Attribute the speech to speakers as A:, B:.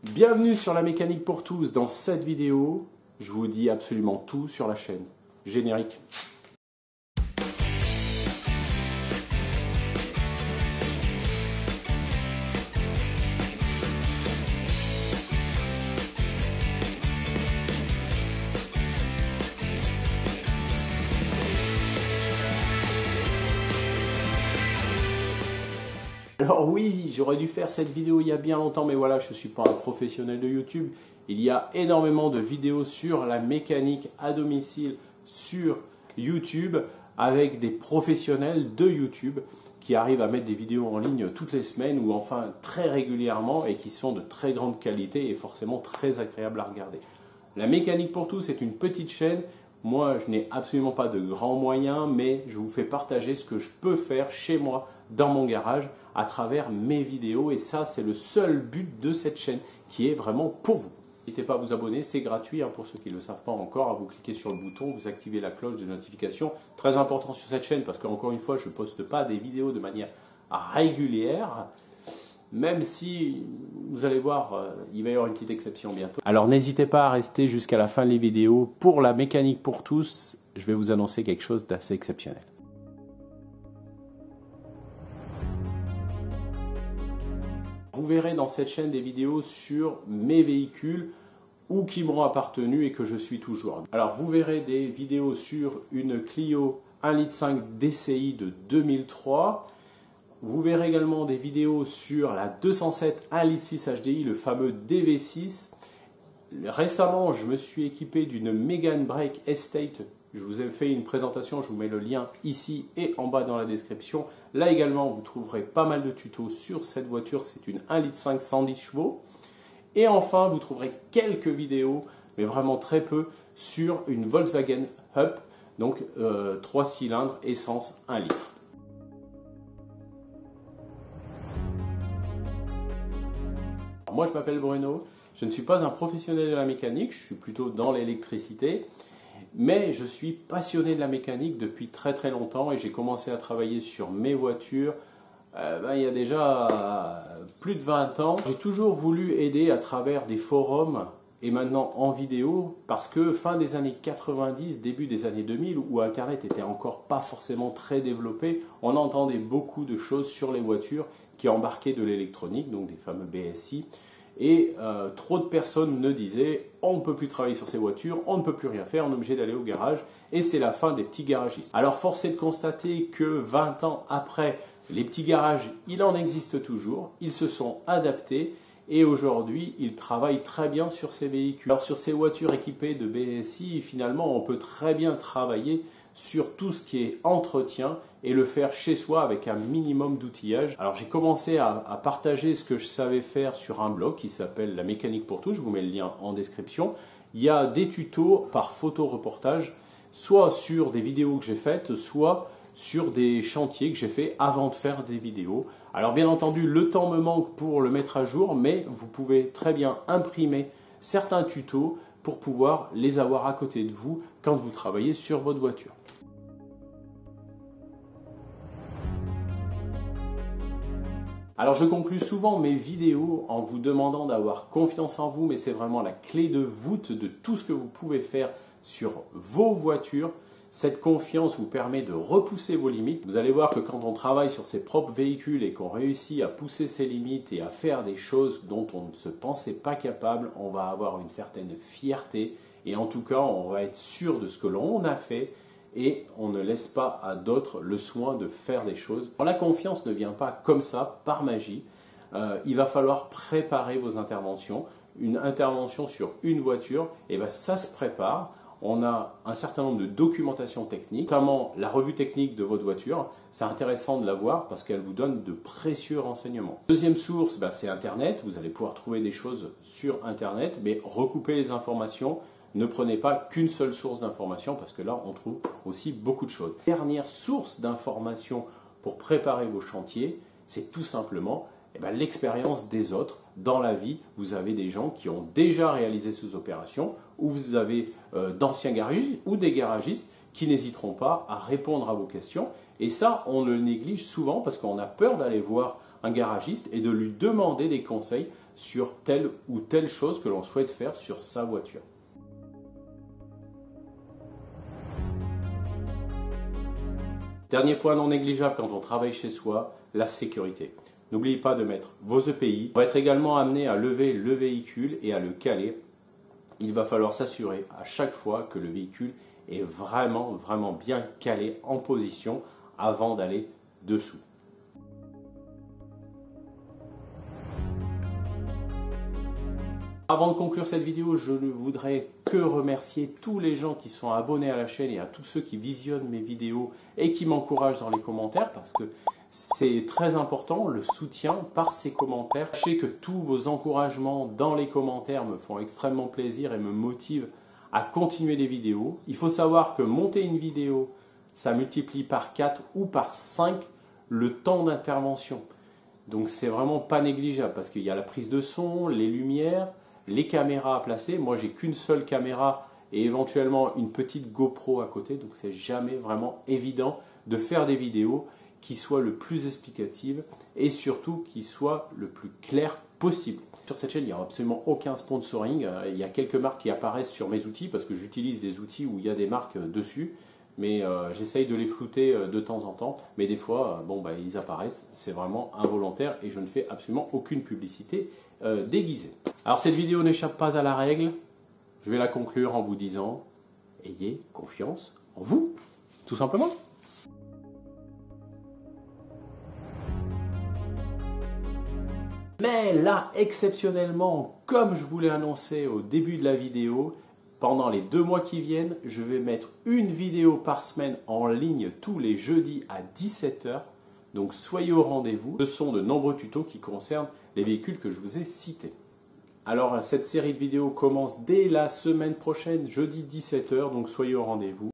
A: Bienvenue sur la mécanique pour tous. Dans cette vidéo, je vous dis absolument tout sur la chaîne. Générique. Alors oui, j'aurais dû faire cette vidéo il y a bien longtemps, mais voilà, je ne suis pas un professionnel de YouTube. Il y a énormément de vidéos sur la mécanique à domicile sur YouTube avec des professionnels de YouTube qui arrivent à mettre des vidéos en ligne toutes les semaines ou enfin très régulièrement et qui sont de très grande qualité et forcément très agréables à regarder. La mécanique pour tous est une petite chaîne. Moi, je n'ai absolument pas de grands moyens, mais je vous fais partager ce que je peux faire chez moi, dans mon garage, à travers mes vidéos. Et ça, c'est le seul but de cette chaîne, qui est vraiment pour vous. N'hésitez pas à vous abonner, c'est gratuit pour ceux qui ne le savent pas encore. Vous cliquez sur le bouton, vous activez la cloche de notification. Très important sur cette chaîne, parce qu'encore une fois, je ne poste pas des vidéos de manière régulière. Même si, vous allez voir, il va y avoir une petite exception bientôt. Alors n'hésitez pas à rester jusqu'à la fin des vidéos. Pour la mécanique pour tous, je vais vous annoncer quelque chose d'assez exceptionnel. Vous verrez dans cette chaîne des vidéos sur mes véhicules ou qui m'ont appartenu et que je suis toujours. Alors vous verrez des vidéos sur une Clio 1,5 litre DCI de 2003. Vous verrez également des vidéos sur la 207 1,6 litre HDI, le fameux DV6. Récemment, je me suis équipé d'une Megane Break Estate. Je vous ai fait une présentation, je vous mets le lien ici et en bas dans la description. Là également, vous trouverez pas mal de tutos sur cette voiture. C'est une 1,5 litre 110 chevaux. Et enfin, vous trouverez quelques vidéos, mais vraiment très peu, sur une Volkswagen Up, donc 3 cylindres, essence 1 litre. Moi, je m'appelle Bruno, je ne suis pas un professionnel de la mécanique, je suis plutôt dans l'électricité, mais je suis passionné de la mécanique depuis très très longtemps et j'ai commencé à travailler sur mes voitures il y a déjà plus de 20 ans. J'ai toujours voulu aider à travers des forums et maintenant en vidéo parce que fin des années 90, début des années 2000 où Internet était encore pas forcément très développé, on entendait beaucoup de choses sur les voitures qui embarquaient de l'électronique, donc des fameux BSI. Et trop de personnes ne disaient on ne peut plus travailler sur ces voitures, on ne peut plus rien faire, on est obligé d'aller au garage et c'est la fin des petits garagistes. Alors force est de constater que 20 ans après, les petits garages, il en existe toujours, ils se sont adaptés et aujourd'hui ils travaillent très bien sur ces véhicules. Alors sur ces voitures équipées de BSI, finalement on peut très bien travailler sur tout ce qui est entretien et le faire chez soi avec un minimum d'outillage. Alors j'ai commencé à partager ce que je savais faire sur un blog qui s'appelle La Mécanique pour tous, je vous mets le lien en description. Il y a des tutos par photo-reportage, soit sur des vidéos que j'ai faites, soit sur des chantiers que j'ai fait avant de faire des vidéos. Alors bien entendu, le temps me manque pour le mettre à jour, mais vous pouvez très bien imprimer certains tutos pour pouvoir les avoir à côté de vous quand vous travaillez sur votre voiture. Alors je conclue souvent mes vidéos en vous demandant d'avoir confiance en vous, mais c'est vraiment la clé de voûte de tout ce que vous pouvez faire sur vos voitures. Cette confiance vous permet de repousser vos limites. Vous allez voir que quand on travaille sur ses propres véhicules et qu'on réussit à pousser ses limites et à faire des choses dont on ne se pensait pas capable, on va avoir une certaine fierté et en tout cas on va être sûr de ce que l'on a fait et on ne laisse pas à d'autres le soin de faire des choses. Alors, la confiance ne vient pas comme ça, par magie. Il va falloir préparer vos interventions. Une intervention sur une voiture, ça se prépare. On a un certain nombre de documentations techniques, notamment la revue technique de votre voiture. C'est intéressant de la voir parce qu'elle vous donne de précieux renseignements. Deuxième source, c'est Internet. Vous allez pouvoir trouver des choses sur Internet, mais recoupez les informations. Ne prenez pas qu'une seule source d'information parce que là, on trouve aussi beaucoup de choses. Dernière source d'information pour préparer vos chantiers, c'est tout simplement l'expérience des autres. Dans la vie, vous avez des gens qui ont déjà réalisé ces opérations ou vous avez d'anciens garagistes ou des garagistes qui n'hésiteront pas à répondre à vos questions. Et ça, on le néglige souvent parce qu'on a peur d'aller voir un garagiste et de lui demander des conseils sur telle ou telle chose que l'on souhaite faire sur sa voiture. Dernier point non négligeable quand on travaille chez soi, la sécurité. N'oubliez pas de mettre vos EPI. On va être également amené à lever le véhicule et à le caler. Il va falloir s'assurer à chaque fois que le véhicule est vraiment bien calé en position avant d'aller dessous. Avant de conclure cette vidéo, je ne voudrais que remercier tous les gens qui sont abonnés à la chaîne et à tous ceux qui visionnent mes vidéos et qui m'encouragent dans les commentaires parce que c'est très important, le soutien par ces commentaires. Sachez que tous vos encouragements dans les commentaires me font extrêmement plaisir et me motivent à continuer des vidéos. Il faut savoir que monter une vidéo, ça multiplie par 4 ou par 5 le temps d'intervention. Donc c'est vraiment pas négligeable parce qu'il y a la prise de son, les lumières, les caméras à placer. Moi j'ai qu'une seule caméra et éventuellement une petite GoPro à côté. Donc c'est jamais vraiment évident de faire des vidéos qui soient le plus explicatives et surtout qui soient le plus clair possible. Sur cette chaîne, il n'y a absolument aucun sponsoring. Il y a quelques marques qui apparaissent sur mes outils parce que j'utilise des outils où il y a des marques dessus. Mais j'essaye de les flouter de temps en temps. Mais des fois, ils apparaissent. C'est vraiment involontaire et je ne fais absolument aucune publicité déguisée. Alors cette vidéo n'échappe pas à la règle. Je vais la conclure en vous disant, ayez confiance en vous, tout simplement. Mais là, exceptionnellement, comme je vous l'ai annoncé au début de la vidéo, pendant les 2 mois qui viennent, je vais mettre une vidéo par semaine en ligne tous les jeudis à 17 h. Donc soyez au rendez-vous. Ce sont de nombreux tutos qui concernent les véhicules que je vous ai cités. Alors cette série de vidéos commence dès la semaine prochaine, jeudi 17 h. Donc soyez au rendez-vous.